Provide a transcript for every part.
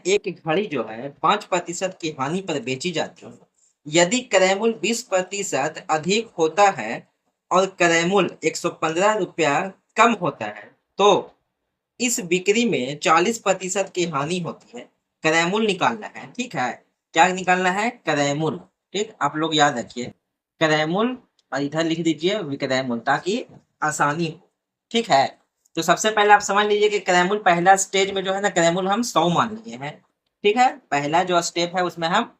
एक घड़ी जो है 5% की हानि पर बेची जाती है। यदि क्रय मूल्य 20% अधिक होता है और क्रय मूल्य 115 रुपया कम होता है तो इस बिक्री में 40% की हानि होती है। क्रय मूल्य निकालना है, ठीक है। क्या निकालना है? क्रय मूल्य। ठीक, आप लोग याद रखिए क्रय मूल्य और इधर लिख दीजिए विक्रय मूल्य ताकि आसानी हो। ठीक है, तो सबसे पहले आप समझ लीजिए कि क्रय मूल्य पहला स्टेज में जो है ना क्रय मूल्य हम 100 मान लिए हैं। ठीक है, पहला जो स्टेप है उसमें हम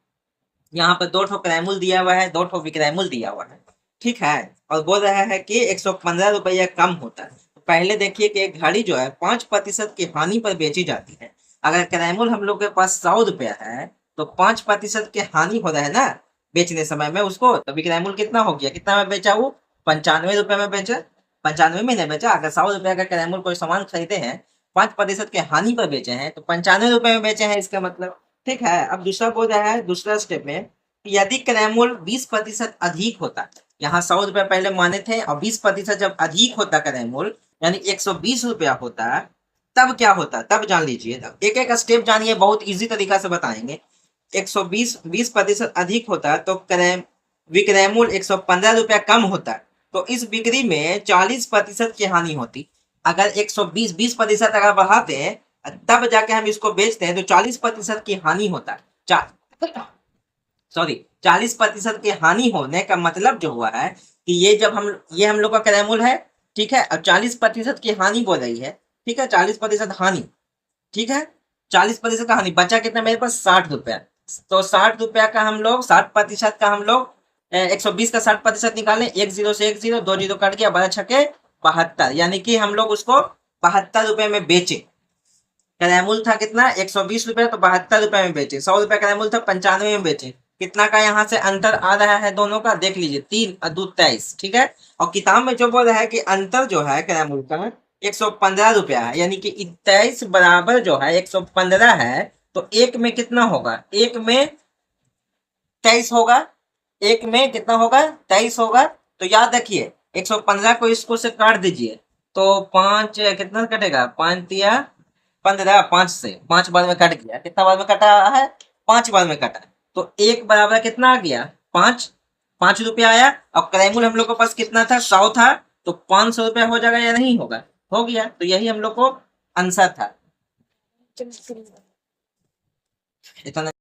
यहाँ पर 2 ठो क्रय मूल्य दिया हुआ है, 2 ठो विक्रय मूल्य दिया हुआ है। ठीक है, और बोल रहा है कि 115 रुपया कम होता है। पहले देखिए कि एक घड़ी जो है 5% की हानि पर बेची जाती है। अगर क्रय मूल्य हम लोग के पास 100 रुपया है तो 5% की हानि हो रहा है ना बेचने समय में उसको, तो विक्रय मूल्य कितना हो गया? कितना में बेचा वो? 95 रुपए में बेचा। 95 में नहीं बेचा। अगर 100 रुपया का क्रय मूल्य कोई सामान खरीदे हैं 5% के हानि पर बेचे हैं तो 95 रुपए में बेचे हैं इसका मतलब। ठीक है, अब दूसरा बोल रहा है दूसरा स्टेप में कि यदि क्रय मूल्य 20% अधिक होता है, यहाँ 100 रुपया पहले माने थे और 20% जब अधिक होता क्रय मूल्य यानी 120 रुपया होता तब क्या होता? तब जान लीजिए, तब एक एक स्टेप जानिए, बहुत इजी तरीका से बताएंगे। 120% अधिक होता तो क्रय विक्रय मूल्य 115 रुपया कम होता तो इस बिक्री में 40% की हानि होती। अगर 120% अगर बढ़ाते हैं तब जाके हम इसको बेचते हैं तो 40% की हानि होता। 40% की हानि होने का मतलब जो हुआ है कि ये हम लोग का क्रय मूल्य है। ठीक है, अब 40% की हानि बोल रही है। ठीक है, 40% हानि। ठीक है, 40% का हानि बचा कितना मेरे पास? 60 रुपया। तो 60 रुपया का हम लोग 60% का हम लोग 120 का 60% निकालें। एक जीरो से एक जीरो, 2 जीरो कट गया, 12×6 72, यानी कि हम लोग उसको 72 रुपए में बेचे। क्रय मूल्य था कितना? 120 रुपए, तो 72 रुपए में बेचे। 100 रुपए क्रय मूल्य था, 95 में बेचे। कितना का यहाँ से अंतर आ रहा है दोनों का? देख लीजिए, 3 और 2 23। ठीक है, और किताब में जो बोल रहा है कि अंतर जो है क्रय मूल्य का 115 रुपया है, यानी कि 23 बराबर जो है 115 है, तो एक में कितना होगा? एक में 23 होगा। एक में कितना होगा? 23 होगा। तो याद रखिए 115 को इसको से काट दीजिए तो 5 कितना कटेगा? 5 या 15, 5 से 5 बार में कट गया। कितना बार में कटा है? 5 बार में कटा। तो एक बराबर कितना आ गया? 5। 5 रुपया आया। और क्रय मूल्य हम लोग के पास कितना था? 100 था। तो 500 रुपया हो जाएगा या नहीं होगा? हो गया। तो यही हम लोग को आंसर था। इतना